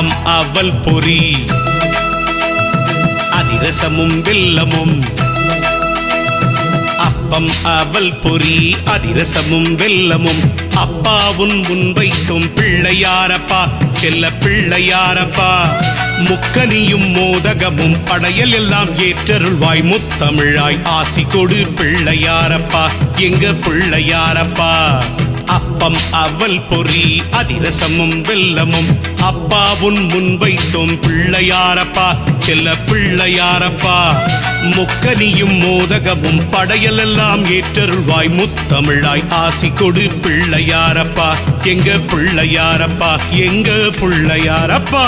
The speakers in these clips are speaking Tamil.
அப்பம் அவல் பொரி அதிரசமும் வெல்லமும். அப்பம் அவல் பொரி அதிரசமும் வெல்லமும். அப்பாவுன் முன் வைத்தும் பிள்ளையாரப்பா செல்ல பிள்ளையாரப்பா. முக்கனியும் மோதகமும் படையல் எல்லாம் ஏற்றருள்வாய் முத்தமிழாய் ஆசி கொடு பிள்ளையாரப்பா எங்க பிள்ளையாரப்பா. அப்பம் அவல் பொரி அதிரசமும் வெல்லமும். அப்பாவுன் முன் வைத்தும் பிள்ளையாரப்பா செல்ல பிள்ளையாரப்பா. முக்கனியும் மோதகமும் படையல் எல்லாம் ஏற்றருள்வாய் முத்தமிழாய் ஆசி கொடு பிள்ளையாரப்பா எங்க பிள்ளையாரப்பா எங்க பிள்ளையாரப்பா.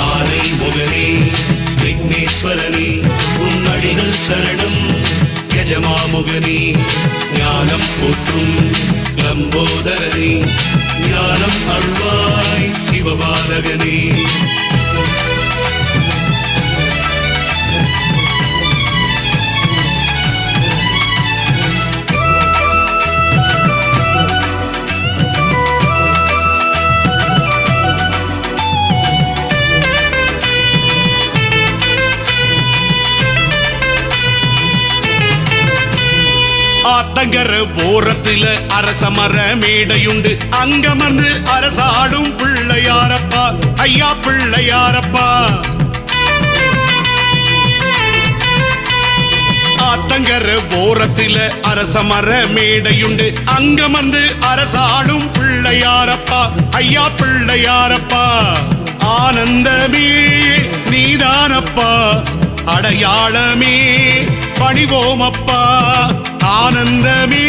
ஆனை முகனே விக்னேஸ்வரனே உன்னடிகள் சரணம். கஜமாமுகனே ஞானம் போற்றும் லம்போதரனே ஞானம் அருள்வாய் சிவபாலகனே. ஆத்தங்கர ஓரத்தில அரசமர மேடையுண்டு அங்கமர்ந்து அரசாடும் பிள்ளையாரப்பா ஐயா பிள்ளையாரப்பா. ஆத்தங்கர ஓரத்தில அரசமர மேடையுண்டு அங்கமர்ந்து அரசாடும் பிள்ளையாரப்பா ஐயா பிள்ளையாரப்பா. ஆனந்தமே நீதானப்பா அடையாளமே பணிவோமப்பா. ஆனந்தமே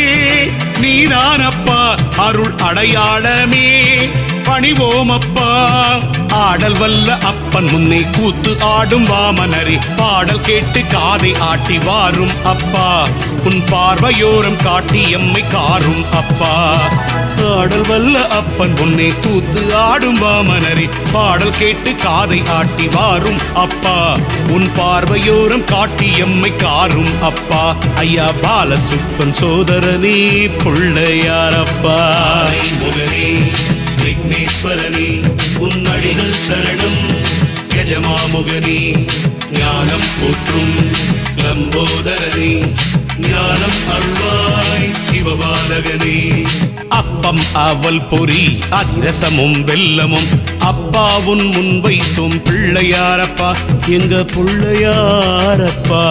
நீதானப்பா அருள் அடையாளமே பணிவோமப்பா. ஆடல் வல்ல அப்பன் முன்னே கூத்து ஆடும் வாமனரே பாடல் கேட்டு காதை ஆட்டி வாரும் அப்பா. உன் பார்வையோரம் காட்டி எம்மை காரும் அப்பா. ஆடல் வல்ல அப்பன் முன்னே கூத்து ஆடும் வாமனரே பாடல் கேட்டு காதை ஆட்டி வாரும் அப்பா. உன் பார்வையோரம் காட்டி எம்மை காரும் அப்பா. ஐயா பாலசுப்பன் சோதரனே பிள்ளையாரப்பா. முகனே விக்னேஸ்வரனே உன்னடிகள் சரணம். கஜமாமுகனே ஞானம் போற்றும் லம்போதரனே ஞானம் அருள்வாய் சிவபாலகனே. அப்பம் அவல் பொரி அதிரசமும் வெல்லமும். அப்பாவுன் முன் வைத்தும் பிள்ளையாரப்பா எங்க பிள்ளையாரப்பா.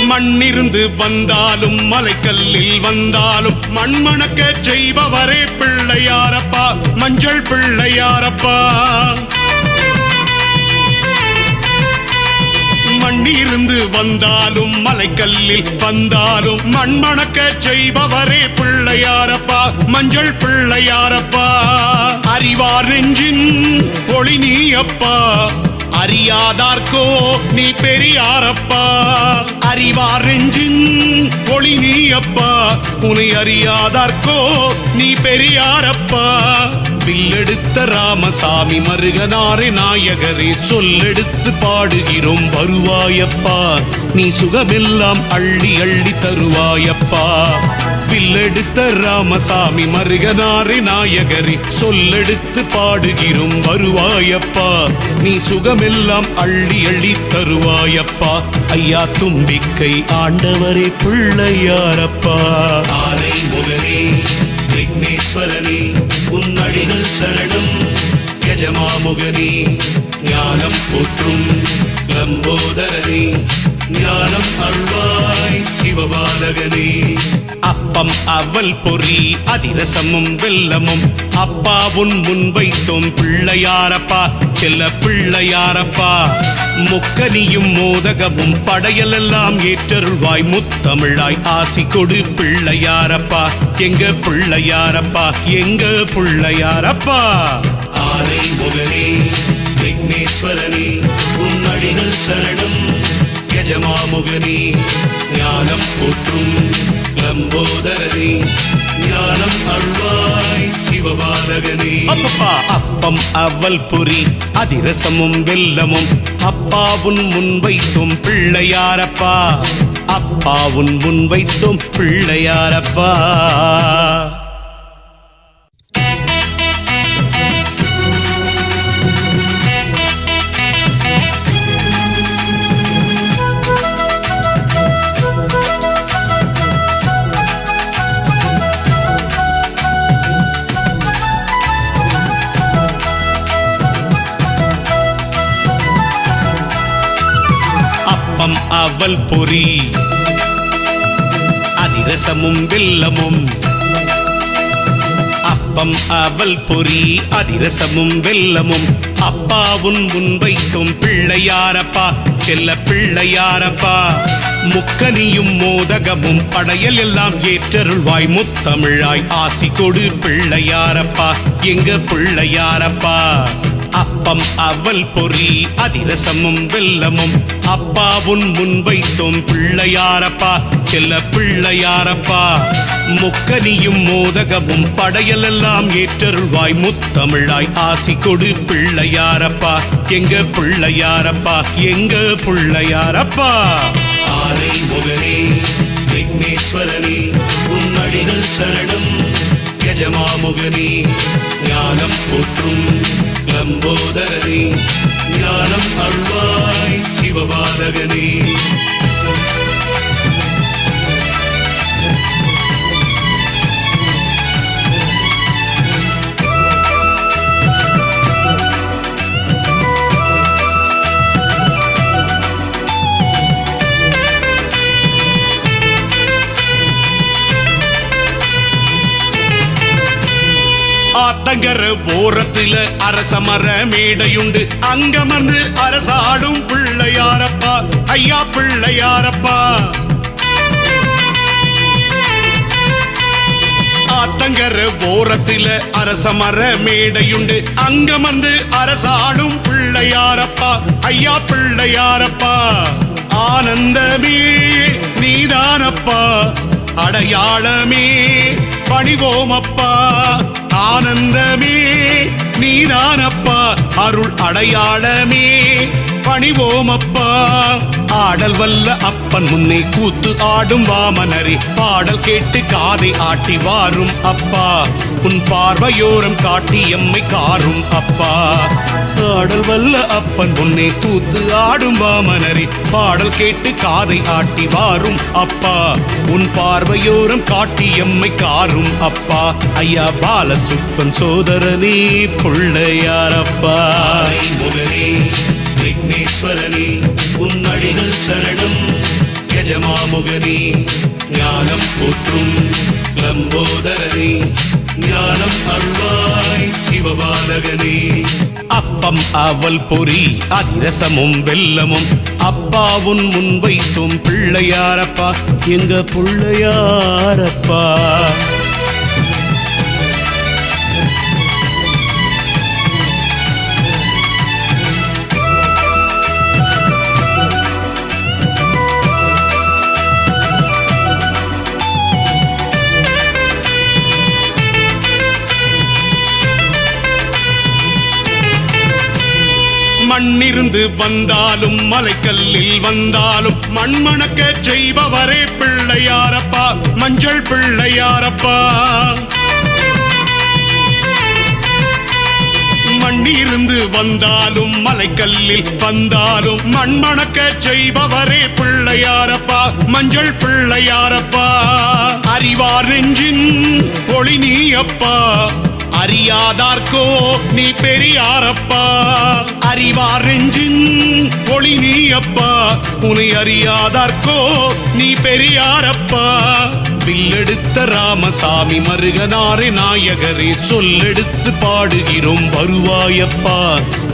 மண்ணிருந்து வந்தாலும் மலைக்கல்லில் வந்தாலும் மண்மணக்க செய்பவரே பிள்ளையாரப்பா மஞ்சள் பிள்ளையாரப்பா. மண்ணிருந்து வந்தாலும் மலைக்கல்லில் வந்தாலும் மண்மணக்க செய்பவரே பிள்ளையாரப்பா மஞ்சள் பிள்ளையாரப்பா. அறிவார் நெஞ்சின் ஒளி நீ அப்பா அறியாதார்கோ நீ பெரியாரப்பா. அறிவார் நெஞ்சின் ஒளி நீ அப்பா உனை அறியாதார்கோ நீ பெரியாரப்பா. வில்லெடுத்த ராமசாமி மருகனாரே நாயகரே சொல்லெடுத்து பாடுகிறோம் வருவாயப்பா. நீ சுகமெல்லாம் அள்ளி அள்ளி தருவாயப்பா. வில்லெடுத்த ராமசாமி மருகனாரே நாயகரே சொல்லெடுத்து பாடுகிறோம் வருவாயப்பா. நீ சுகமெல்லாம் அள்ளி அள்ளி தருவாயப்பா. ஐயா தும்பிக்கை ஆண்டவரே பிள்ளையாரப்பா. ஆனை முகனே விக்னேஸ்வரனே உன்னடிகள் சரணம். கஜமாமுகனே ஞானம் போற்றும் லம்போதரனே ஞானம் அருள்வாய் சிவபாலகனே. அப்பம் அவல் பொரி அதிரசமும் வெல்லமும். அப்பாவுன் முன் வைத்தும் பிள்ளையாரப்பா செல்ல பிள்ளையாரப்பா. முக்கனியும் மோதகமும் படையல் எல்லாம் ஏற்றருள்வாய் முத்தமிழாய் ஆசி கொடு பிள்ளையாரப்பா எங்க பிள்ளையாரப்பா எங்க பிள்ளையாரப்பா. ஆனை முகனே விக்னேஸ்வரனே உன்னடிகள் சரணம். கஜமாமுகனே ஞானம் போற்றும் லம்போதரனே ஞானம் அருள்வாய் சிவபாலகனே. அப்பப்பா அப்பம் அவல் பொரி அதிரசமும் வெல்லமும் அப்பாவுன் முன்வைத்தும் பிள்ளையாரப்பா, அப்பாவுன் முன்வைத்தும் பிள்ளையாரப்பா. அப்பம் அவல் பொரி அதிரசமும் வெல்லமும், அப்பம் அவல் பொரி அதிரசமும் வெல்லமும் அப்பாவுன் முன்வைத்தும் பிள்ளையாரப்பா, செல்ல பிள்ளையாரப்பா. முக்கனியும் மோதகமும் படையல் எல்லாம் ஏற்றருள்வாய் முத்தமிழாய் ஆசி கொடு பிள்ளையாரப்பா, எங்க பிள்ளையாரப்பா. அப்பம் அவல் பொரி அதிரசமும் வெல்லமும் அப்பாவுன் முன்வைத்தும் பிள்ளையாரப்பா, செல்ல பிள்ளையாரப்பா. முக்கனியும் மோதகமும் படையல் எல்லாம் ஏற்றருள்வாய் முத்தமிழாய் ஆசி கொடு பிள்ளையாரப்பா, எங்க பிள்ளையாரப்பா, எங்க பிள்ளையாரப்பா. ஆனை முகனே விக்னேஸ்வரனே உன்னடிகள் சரணம், கஜமாமுகனே ஞானம் போற்றும் லம்போதரனே ஞானம் அருள்வாய் சிவபாலகனே. ஆத்தங்கர ஓரத்தில அரசமர மேடையுண்டு, அங்கமர்ந்து அரசாடும் பிள்ளையாரப்பா, ஐயா பிள்ளையாரப்பா. ஆத்தங்கர ஓரத்தில அரசமர மேடையுண்டு, அங்கமர்ந்து அரசாடும் பிள்ளையாரப்பா, ஐயா பிள்ளையாரப்பா. ஆனந்தமே நீதானப்பா, அடையாளமே பணிவோமப்பா, ஆனந்தமே நீதானப்பா, அருள் அடையாளமே பணிவோமப்பா. ஆடல் வல்ல அப்பன் முன்னே கூத்து ஆடும் வாமனரே, பாடல் கேட்டு காதை ஆட்டி வாரும் அப்பா, உன் பார்வையோரம் காட்டி எம்மை காரும் அப்பா. ஆடல் வல்ல அப்பன் முன்னே கூத்து ஆடும் வாமனரே, பாடல் கேட்டு காதை ஆட்டி வாரும் அப்பா, உன் பார்வையோரம் காட்டி எம்மை காரும் அப்பா. ஐயா பாலசுப்பன் சோதரனே பிள்ளையாரப்பா. முகனே விக்னேஸ்வரனே உன்னடிகள் சரணம், கஜமாமுகனே ஞானம் போற்றும் லம்போதரனே ஞானம் அருள்வாய் சிவபாலகனே. அப்பம் அவல் பொரி அதிரசமும் வெல்லமும் அப்பாவுன் முன்வைத்தும் பிள்ளையாரப்பா, எங்க பிள்ளையாரப்பா. மண்ணிருந்து வந்தாலும் மலைக்கல்லில் வந்தாலும் மண்மணக்க செய்பவரே பிள்ளையாரப்பா, மஞ்சள் பிள்ளையாரப்பா. மண்ணிருந்து வந்தாலும் மலைக்கல்லில் வந்தாலும் மண்மணக்க செய்பவரே பிள்ளையாரப்பா, மஞ்சள் பிள்ளையாரப்பா. அறிவார் நெஞ்சின் ஒளி நீ அப்பா, அறியாதார்க்கோ நீ பெரியாரப்பா. அறிவார் நெஞ்சின் ஒளி நீ அப்பா, உன்னை அறியாதார்க்கோ நீ பெரியாரப்பா. வில்லெடுத்த ராமசாமி மருகனாரே நாயகரே, சொல்லெடுத்து பாடுகிறோம் வருவாயப்பா,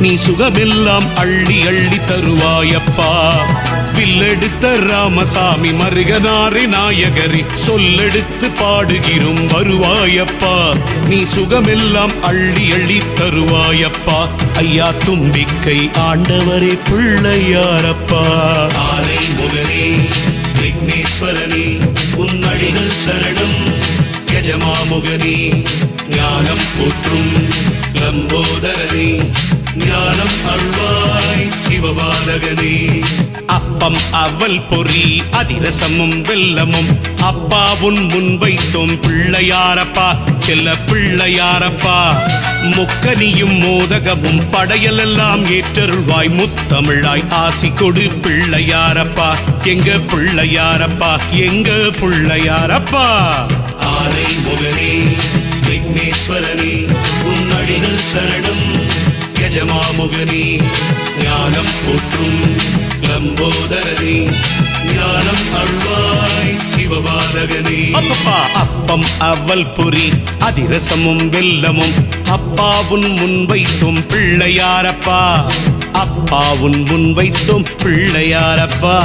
நீ சுகமெல்லாம் அள்ளி அள்ளி தருவாயப்பா. வில்லெடுத்த ராமசாமி மருகனாரே நாயகரே, சொல்லெடுத்து பாடுகிறோம் வருவாயப்பா, நீ சுகமெல்லாம் அள்ளி அள்ளி தருவாயப்பா. ஐயா தும்பிக்கை ஆண்டவரே பிள்ளையாரப்பா. ஆனை முகனே விக்னேஸ்வரனே உன்னடிகள் சரணம் கஜமாமுகனே ஞானம் போற்றும் லம்போதரனே ஞானம் அருள்வாய் சிவபாலகனே அப்பம் அவல் பொறி அதிரசமும் வெல்லமும் அப்பாவுன் முன் வைத்தோம் பிள்ளையாரப்பா செல்ல பிள்ளையாரப்பா முக்கனியும் மோதகமும் படையலெல்லாம் ஏற்றருள்வாய் முத்தமிழாய் ஆசி கொடு பிள்ளையாரப்பா எங்க பிள்ளையாரப்பா எங்க பிள்ளையாரப்பா ஆனை முகனே விக்னேஸ்வரனே உன்னடிகள் சரணம் கஜமாமுகனே ஞானம் போற்றும் லம்போதரனே ஞானம் அருள்வாய் சிவபாலகனே அப்பப்பா அப்பம் அவல் பொறி அதிரசமும் வெல்லமும் அப்பாவுன் முன் வைத்தோம் பிள்ளையாரப்பா அப்பாவுன் முன் வைத்தோம் பிள்ளையாரப்பா